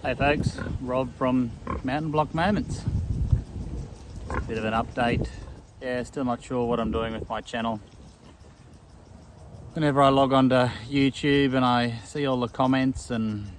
Hey folks, Rob from Mountain Block Moments. Just a bit of an update. Yeah, still not sure what I'm doing with my channel. Whenever I log on to YouTube and I see all the comments and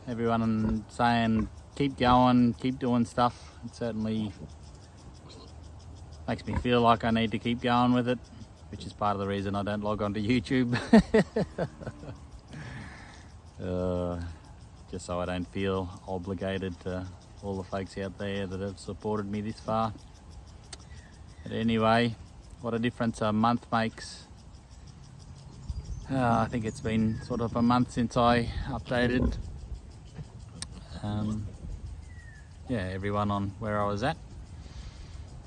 everyone saying keep going, keep doing stuff, it certainly makes me feel like I need to keep going with it, which is part of the reason I don't log on to YouTube. Just so I don't feel obligated to all the folks out there that have supported me this far. But anyway, what a difference a month makes. I think it's been sort of a month since I updated everyone on where I was at.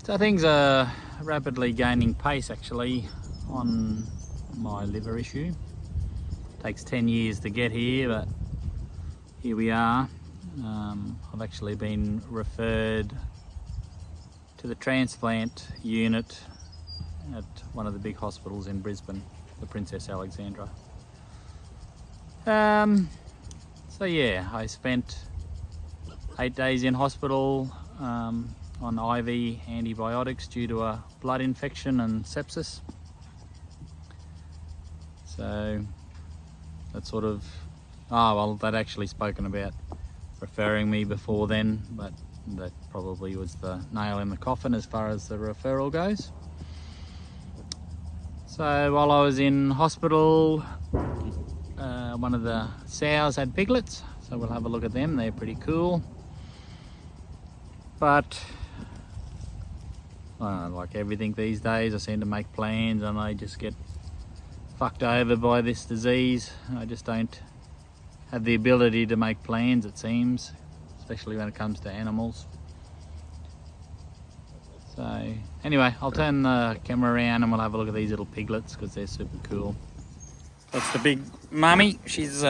So things are rapidly gaining pace actually on my liver issue. Takes 10 years to get here, but here we are. I've actually been referred to the transplant unit at one of the big hospitals in Brisbane, the Princess Alexandra. So yeah, I spent 8 days in hospital on IV antibiotics due to a blood infection and sepsis. So that sort of, they'd actually spoken about referring me before then, but that probably was the nail in the coffin as far as the referral goes. So while I was in hospital, one of the sows had piglets, so we'll have a look at them. They're pretty cool. But like everything these days, I seem to make plans and I just get fucked over by this disease. I just don't have the ability to make plans, it seems, especially when it comes to animals. So anyway, I'll turn the camera around and we'll have a look at these little piglets because they're super cool. That's the big mummy. She's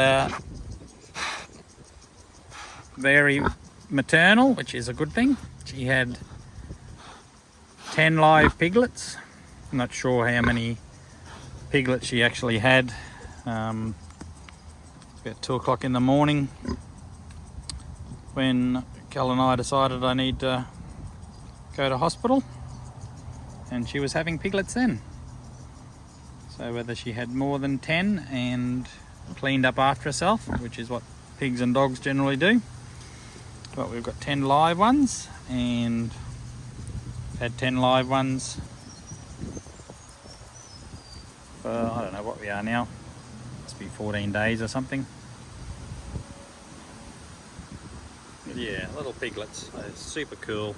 very maternal, which is a good thing. She had 10 live piglets. I'm not sure how many piglets she actually had. About 2 o'clock in the morning when Cal and I decided I need to go to hospital, and she was having piglets then. So whether she had more than 10 and cleaned up after herself, which is what pigs and dogs generally do, but we've got 10 live ones, and had 10 live ones for, I don't know what we are now, must be 14 days or something. But yeah, little piglets, they're super cool.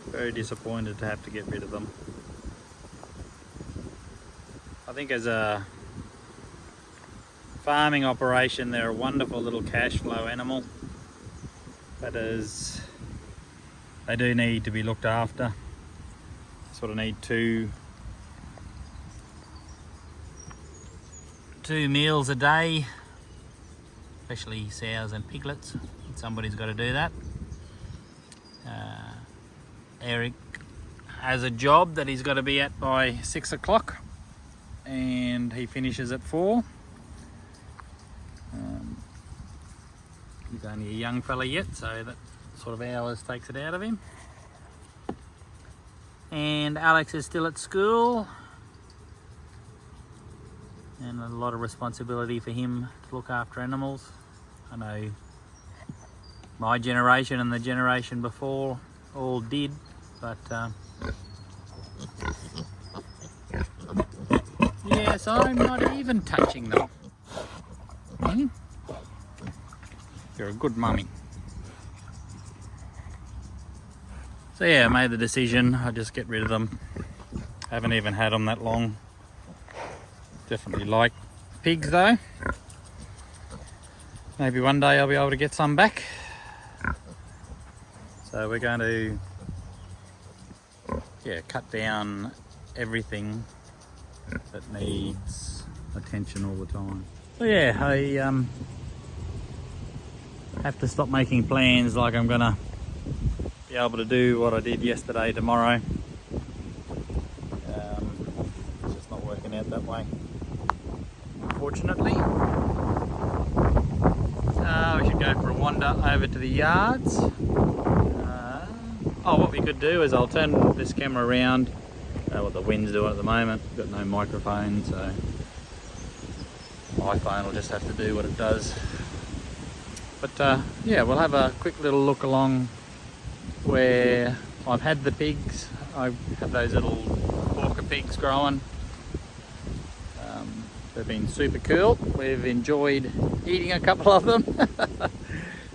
Very disappointed to have to get rid of them. I think as a farming operation they're a wonderful little cash flow animal, but as they do need to be looked after. Sort of need two meals a day, especially sows and piglets. Somebody's got to do that. Eric has a job that he's got to be at by 6 o'clock and he finishes at 4. He's only a young fella yet, so that sort of hours takes it out of him. And Alex is still at school, and a lot of responsibility for him to look after animals. I know my generation and the generation before all did, but yes, I'm not even touching them. You're a good mummy. So yeah, I made the decision, I just get rid of them. Haven't even had them that long. Definitely like pigs though. Maybe one day I'll be able to get some back. So we're going to cut down everything that needs attention all the time. So yeah, I have to stop making plans like I'm gonna be able to do what I did yesterday tomorrow. It's just not working out that way, unfortunately. I should go for a wander over to the yards. What we could do is I'll turn this camera around. What the wind's doing at the moment. Got no microphone, so my iPhone will just have to do what it does. But yeah, we'll have a quick little look along where I've had the pigs. I have those little porker pigs growing. They've been super cool. We've enjoyed eating a couple of them.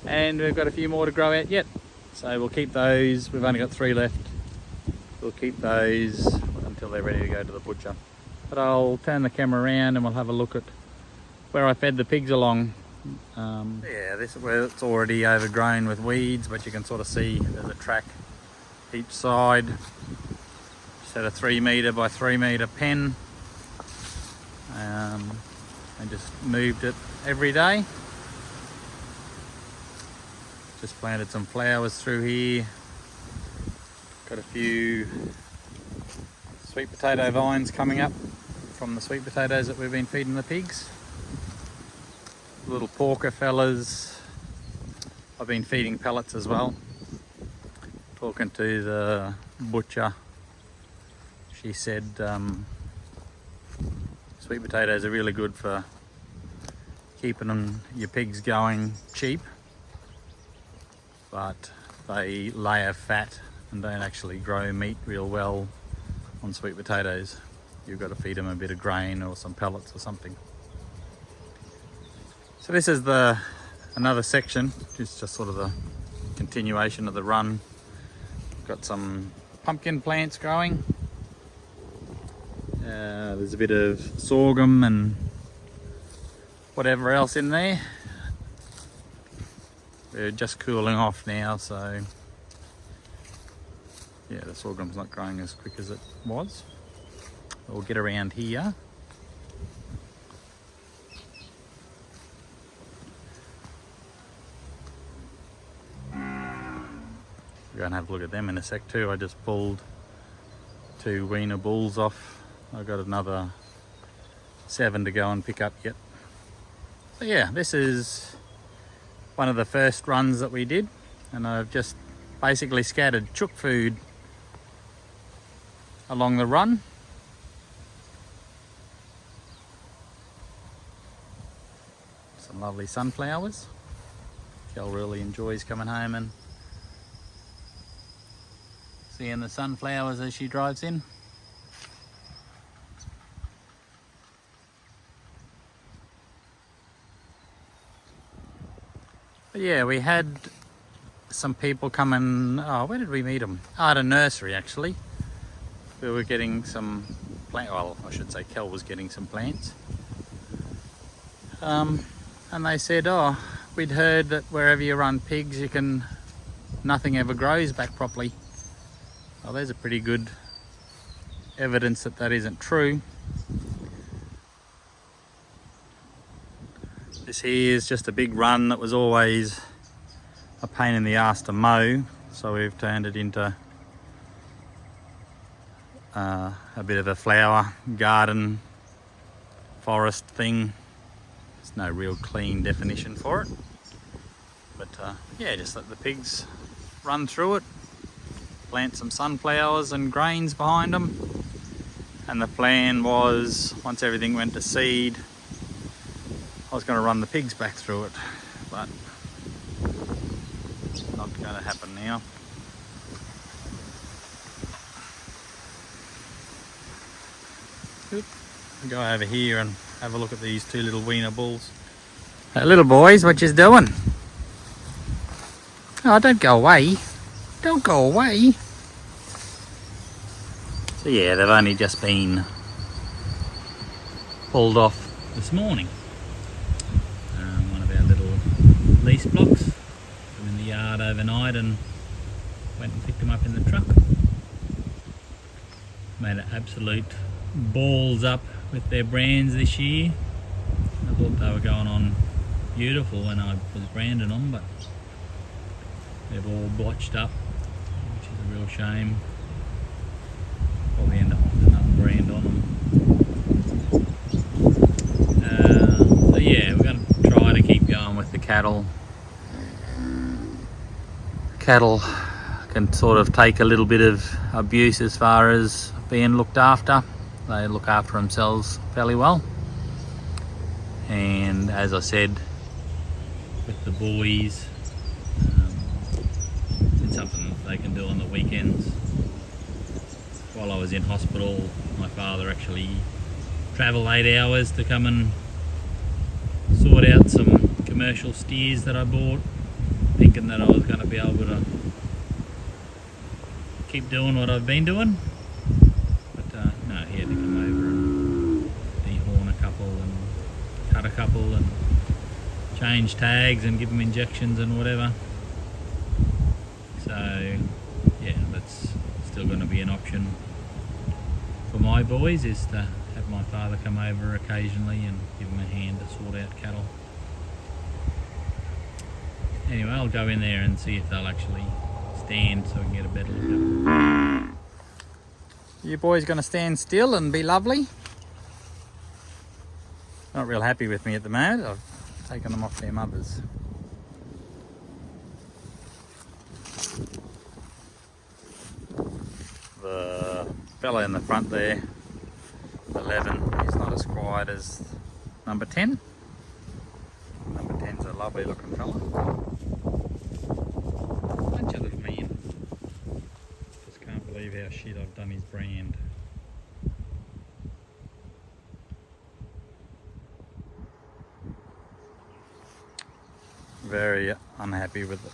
And we've got a few more to grow out yet. So we'll keep those. We've only got 3 left. We'll keep those until they're ready to go to the butcher. But I'll turn the camera around and we'll have a look at where I fed the pigs along. Yeah, this is where it's already overgrown with weeds, but you can sort of see there's a track each side. Just had a 3 metre by 3 metre pen. And just moved it every day. Just planted some flowers through here. Got a few sweet potato vines coming up from the sweet potatoes that we've been feeding the pigs. Little porker fellas. I've been feeding pellets as well. Talking to the butcher, she said sweet potatoes are really good for keeping your pigs going cheap, but they layer fat and don't actually grow meat real well on sweet potatoes. You've got to feed them a bit of grain or some pellets or something. So this is another section, it's just sort of the continuation of the run. Got some pumpkin plants growing. There's a bit of sorghum and whatever else in there. We're just cooling off now, so yeah, the sorghum's not growing as quick as it was. We'll get around here. We're going to have a look at them in a sec too. I just pulled 2 weaner bulls off. I've got another 7 to go and pick up yet. So yeah, this is one of the first runs that we did, and I've just basically scattered chook food along the run. Some lovely sunflowers. Kel really enjoys coming home and seeing the sunflowers as she drives in. But yeah, we had some people come in. Oh, where did we meet them? At a nursery actually. We were getting some plant. Well, I should say Kel was getting some plants. And they said, oh, we'd heard that wherever you run pigs, nothing ever grows back properly. Well, there's a pretty good evidence that that isn't true. This here is just a big run that was always a pain in the ass to mow, so we've turned it into a bit of a flower garden forest thing. There's no real clean definition for it, but yeah, just let the pigs run through it, plant some sunflowers and grains behind them, and the plan was once everything went to seed I was going to run the pigs back through it, but it's not going to happen now. We'll go over here and have a look at these 2 little weaner bulls. Hey, little boys, what you doing? Oh, don't go away. Don't go away. So yeah, they've only just been pulled off this morning. One of our little lease blocks. Put them in the yard overnight and went and picked them up in the truck. Made an absolute balls up with their brands this year. I thought they were going on beautiful when I was branding them, but they've all blotched up, which is a real shame. Probably end up with another brand on them. So yeah, we're going to try to keep going with the cattle. cattle can sort of take a little bit of abuse as far as being looked after. They look after themselves fairly well. And as I said, with the boys, it's something that they can do on the weekends. While I was in hospital, my father actually travelled 8 hours to come and sort out some commercial steers that I bought, thinking that I was going to be able to keep doing what I've been doing. But no, he had to come over and dehorn a couple and cut a couple and change tags and give them injections and whatever. So yeah, that's still going to be an option for my boys, is to have my father come over occasionally and give them a hand to sort out cattle. Anyway, I'll go in there and see if they'll actually stand so we can get a better look at them. You boys going to stand still and be lovely? Not real happy with me at the moment. I've taken them off their mothers. The fella in the front there, 11, he's not as quiet as number 10. Number 10's a lovely looking fella. Bunch of little man. Just can't believe how shit I've done his brand. Very unhappy with it.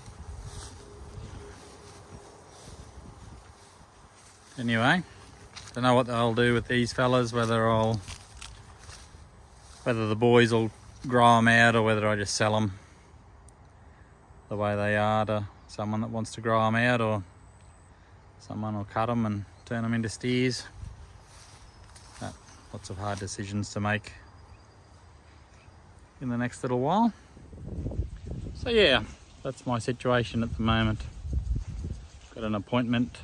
Anyway, don't know what I'll do with these fellas, whether the boys will grow them out or whether I just sell them the way they are to someone that wants to grow them out, or someone will cut them and turn them into steers. Lots of hard decisions to make in the next little while. So yeah, that's my situation at the moment. Got an appointment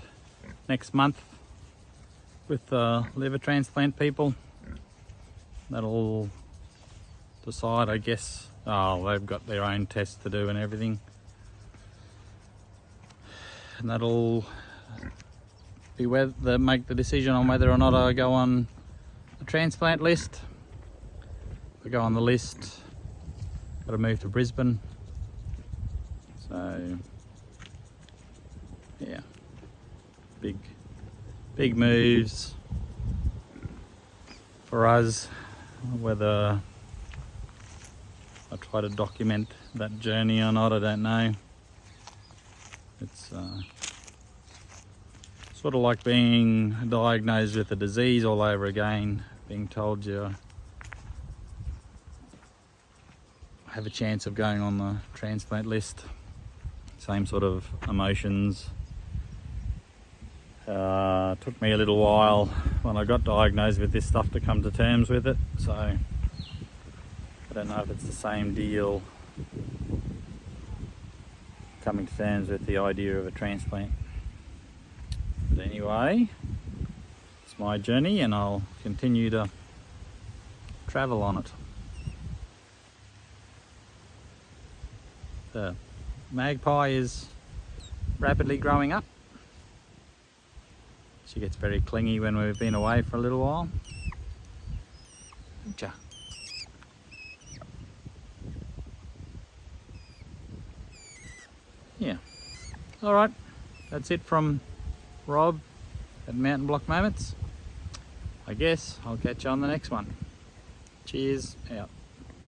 next month with the liver transplant people. That'll decide, I guess. Oh, they've got their own tests to do and everything. And that'll be whether they make the decision on whether or not I go on the transplant list. If I go on the list, got to move to Brisbane. So yeah, big moves for us. Whether I try to document that journey or not, I don't know. It's sort of like being diagnosed with a disease all over again, being told you have a chance of going on the transplant list. Same sort of emotions. Took me a little while when I got diagnosed with this stuff to come to terms with it, so I don't know if it's the same deal, coming to terms with the idea of a transplant. But anyway, it's my journey and I'll continue to travel on it. The magpie is rapidly growing up. She gets very clingy when we've been away for a little while. Yeah. Alright, that's it from Rob at Mountain Block Moments. I guess I'll catch you on the next one. Cheers, out.